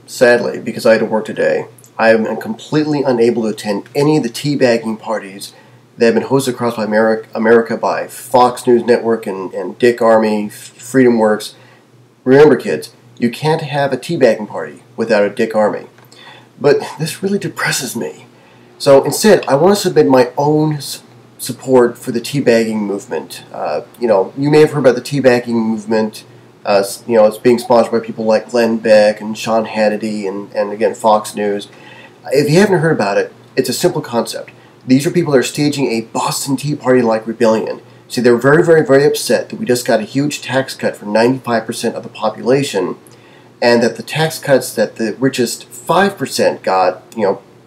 sadly, because I had to work today, I am completely unable to attend any of the teabagging parties that have been hosted across America by Fox News Network and Dick Armey, Freedom Works. Remember, kids, you can't have a teabagging party without a Dick Armey. But this really depresses me. So instead, I want to submit my own support for the teabagging movement. You may have heard about the teabagging movement. It's being sponsored by people like Glenn Beck and Sean Hannity and again, Fox News. If you haven't heard about it, it's a simple concept. These are people that are staging a Boston Tea Party-like rebellion. See, they're very, very, very upset that we just got a huge tax cut for 95% of the population, and that the tax cuts that the richest 5% got,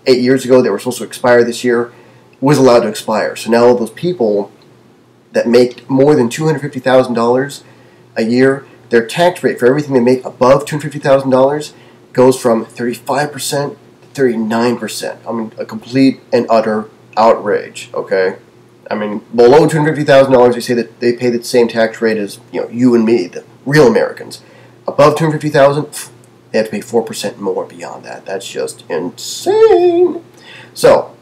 8 years ago, they were supposed to expire this year, was allowed to expire. So now all those people that make more than $250,000 a year, their tax rate for everything they make above $250,000 goes from 35% to 39%. I mean, a complete and utter outrage, okay? I mean, below $250,000, they say that they pay the same tax rate as, you and me, the real Americans. Above $250,000, they have to pay 4% more beyond that. That's just insane. So,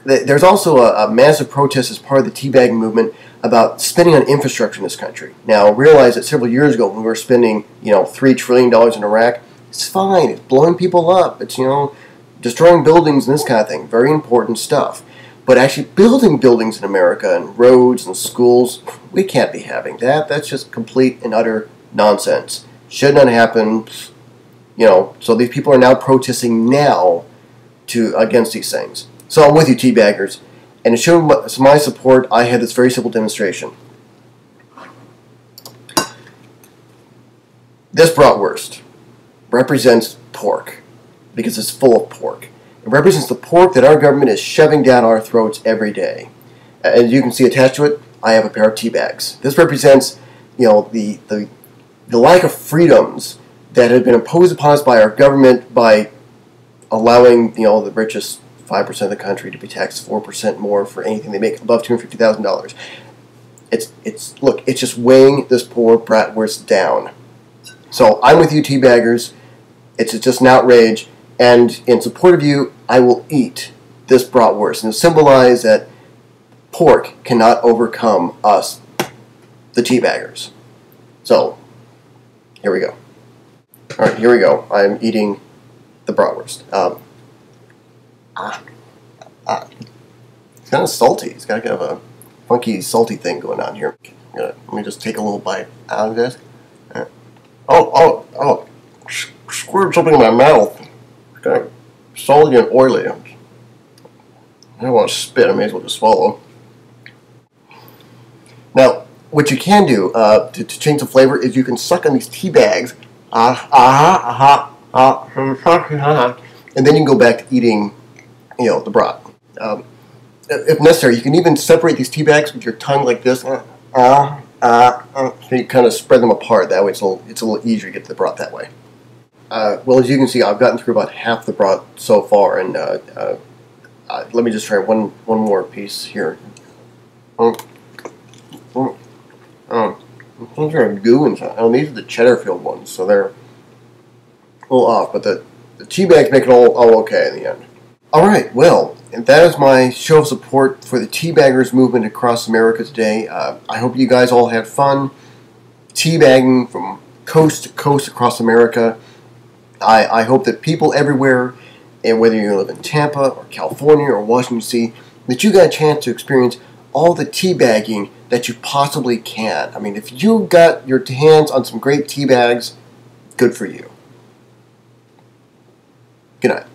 there's also a massive protest as part of the teabagging movement about spending on infrastructure in this country. Now, realize that several years ago when we were spending, $3 trillion in Iraq, it's fine. It's blowing people up. It's, destroying buildings and this kind of thing. Very important stuff. But actually building buildings in America and roads and schools, we can't be having that. That's just complete and utter nonsense. Should not happen. So these people are now protesting now against these things. So I'm with you, Teabaggers. And to show my support, I had this very simple demonstration. This bratwurst represents pork because it's full of pork. It represents the pork that our government is shoving down our throats every day. As you can see attached to it, I have a pair of tea bags. This represents, the lack of freedoms that have been imposed upon us by our government by allowing, the richest 5% of the country to be taxed 4% more for anything they make above $250,000. It's just weighing this poor bratwurst down. So I'm with you, Teabaggers. It's just an outrage. And in support of you, I will eat this bratwurst and symbolize that pork cannot overcome us, the Teabaggers. So, here we go. All right, here we go. I'm eating the bratwurst. It's kind of salty. It's got kind of a funky, salty thing going on here. Let me just take a little bite out of this. Squirted something in my mouth. Kind of salty and oily. I don't want to spit. I may as well just swallow. Now, what you can do to change the flavor is you can suck on these tea bags, and then you can go back to eating, the brat. If necessary, you can even separate these tea bags with your tongue like this. So you kind of spread them apart. That way, it's a little easier to get to the brat that way. Well, as you can see, I've gotten through about half the brat so far, and let me just try one more piece here. Those are goo inside. These are the Cheddarfield ones, so they're a little off, but the tea bags make it all okay in the end. Alright, well, and that is my show of support for the Teabaggers movement across America today. I hope you guys all had fun teabagging from coast to coast across America. I hope that people everywhere, and whether you live in Tampa or California or Washington D.C., that you got a chance to experience all the teabagging that you possibly can. I mean, if you got your hands on some great tea bags, good for you. Good night.